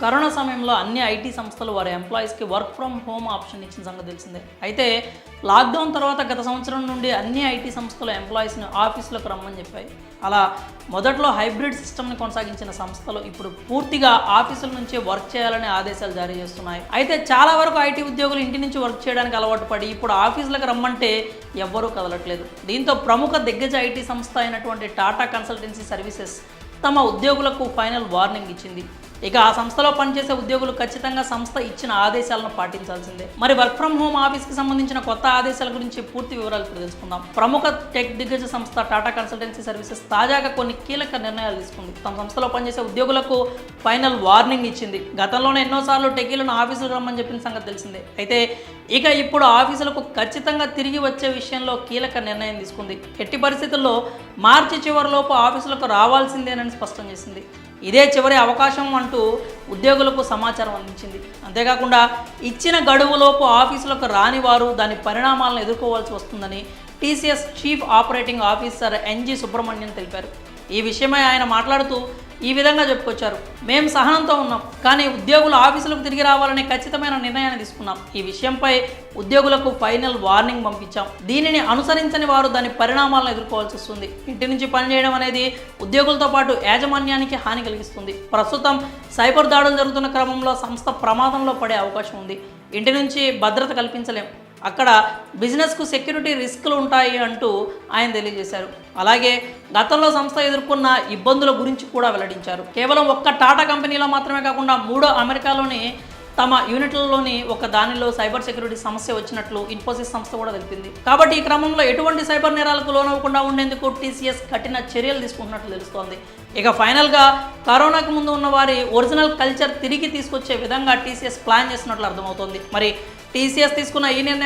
Corona సమయంలో అన్ని IT సంస్థలు వారి ఎంప్లాయీస్కి వర్క్ ఫ్రమ్ హోమ్ ఆప్షన్ ఇచ్చిన సంగతి తెలిసిందే. అయితే లాక్డౌన్ తర్వాత గత సంవత్సరం నుండి అన్ని ఐటీ సంస్థలు ఎంప్లాయీస్ని ఆఫీసులకు రమ్మని చెప్పాయి. అలా మొదట్లో హైబ్రిడ్ సిస్టమ్ని కొనసాగించిన సంస్థలు ఇప్పుడు పూర్తిగా ఆఫీసుల నుంచే వర్క్ చేయాలని ఆదేశాలు జారీ చేస్తున్నాయి. అయితే చాలా వరకు ఐటీ ఉద్యోగులు ఇంటి నుంచి వర్క్ చేయడానికి అలవాటు పడి ఇప్పుడు ఆఫీసులకు రమ్మంటే ఎవ్వరూ కదలట్లేదు. దీంతో ప్రముఖ దిగ్గజ ఐటీ సంస్థ అయినటువంటి టాటా కన్సల్టెన్సీ సర్వీసెస్ తమ ఉద్యోగులకు ఫైనల్ వార్నింగ్ ఇచ్చింది. ఇక ఆ సంస్థలో పనిచేసే ఉద్యోగులు ఖచ్చితంగా సంస్థ ఇచ్చిన ఆదేశాలను పాటించాల్సిందే. మరి వర్క్ ఫ్రమ్ హోమ్ ఆఫీస్కి సంబంధించిన కొత్త ఆదేశాల గురించి పూర్తి వివరాలు ఇప్పుడు తెలుసుకుందాం. ప్రముఖ టెక్ దిగ్గజ సంస్థ టాటా కన్సల్టెన్సీ సర్వీసెస్ తాజాగా కొన్ని కీలక నిర్ణయాలు తీసుకుంది. తమ సంస్థలో పనిచేసే ఉద్యోగులకు ఫైనల్ వార్నింగ్ ఇచ్చింది. గతంలోనే ఎన్నోసార్లు టెకీలను ఆఫీసులకు రమ్మని చెప్పిన సంగతి తెలిసిందే. అయితే ఇక ఇప్పుడు ఆఫీసులకు ఖచ్చితంగా తిరిగి వచ్చే విషయంలో కీలక నిర్ణయం తీసుకుంది. ఎట్టి పరిస్థితుల్లో మార్చి చివరిలోపు ఆఫీసులకు రావాల్సిందేనని స్పష్టం చేసింది. ఇదే చివరి అవకాశం అంటూ ఉద్యోగులకు సమాచారం అందించింది. అంతేకాకుండా ఇచ్చిన గడువులోపు ఆఫీసులకు రాని వారు దాని పరిణామాలను ఎదుర్కోవాల్సి వస్తుందని TCS chief operating officer N G Subrahmanyan తెలిపారు. ఈ విషయమై ఆయన మాట్లాడుతూ ఈ విధంగా చెప్పుకొచ్చారు. మేము సహనంతో ఉన్నాం, కానీ ఉద్యోగులు ఆఫీసులకు తిరిగి రావాలనే ఖచ్చితమైన నిర్ణయాన్ని తీసుకున్నాం. ఈ విషయంపై ఉద్యోగులకు ఫైనల్ వార్నింగ్ పంపించాం. దీనిని అనుసరించని వారు దాని పరిణామాలను ఎదుర్కోవాల్సి వస్తుంది. ఇంటి నుంచి పనిచేయడం అనేది ఉద్యోగులతో పాటు యాజమాన్యానికి హాని కలిగిస్తుంది. ప్రస్తుతం సైబర్ దాడులు జరుగుతున్న క్రమంలో సంస్థ ప్రమాదంలో పడే అవకాశం ఉంది. ఇంటి నుంచి భద్రత కల్పించలేం, అక్కడ బిజినెస్కు సెక్యూరిటీ రిస్కులు ఉంటాయి అంటూ ఆయన తెలియజేశారు. అలాగే గతంలో సంస్థ ఎదుర్కొన్న ఇబ్బందుల గురించి కూడా వెల్లడించారు. కేవలం ఒక్క టాటా కంపెనీలో మాత్రమే కాకుండా 3 అమెరికాలోని తమ యూనిట్లలోని ఒక దానిలో సైబర్ సెక్యూరిటీ సమస్య వచ్చినట్లు ఇన్ఫోసిస్ సంస్థ కూడా తెలిపింది. కాబట్టి ఈ క్రమంలో ఎటువంటి సైబర్ నేరాలకు లోనవ్వకుండా ఉండేందుకు టీసీఎస్ కఠిన చర్యలు తీసుకుంటున్నట్లు తెలుస్తోంది. ఇక ఫైనల్గా కరోనాకు ముందు ఉన్న వారి ఒరిజినల్ కల్చర్ తిరిగి తీసుకొచ్చే విధంగా టీసీఎస్ ప్లాన్ చేస్తున్నట్లు అర్థమవుతోంది. మరి టీసీఎస్ తీసుకున్న ఈ నిర్ణయం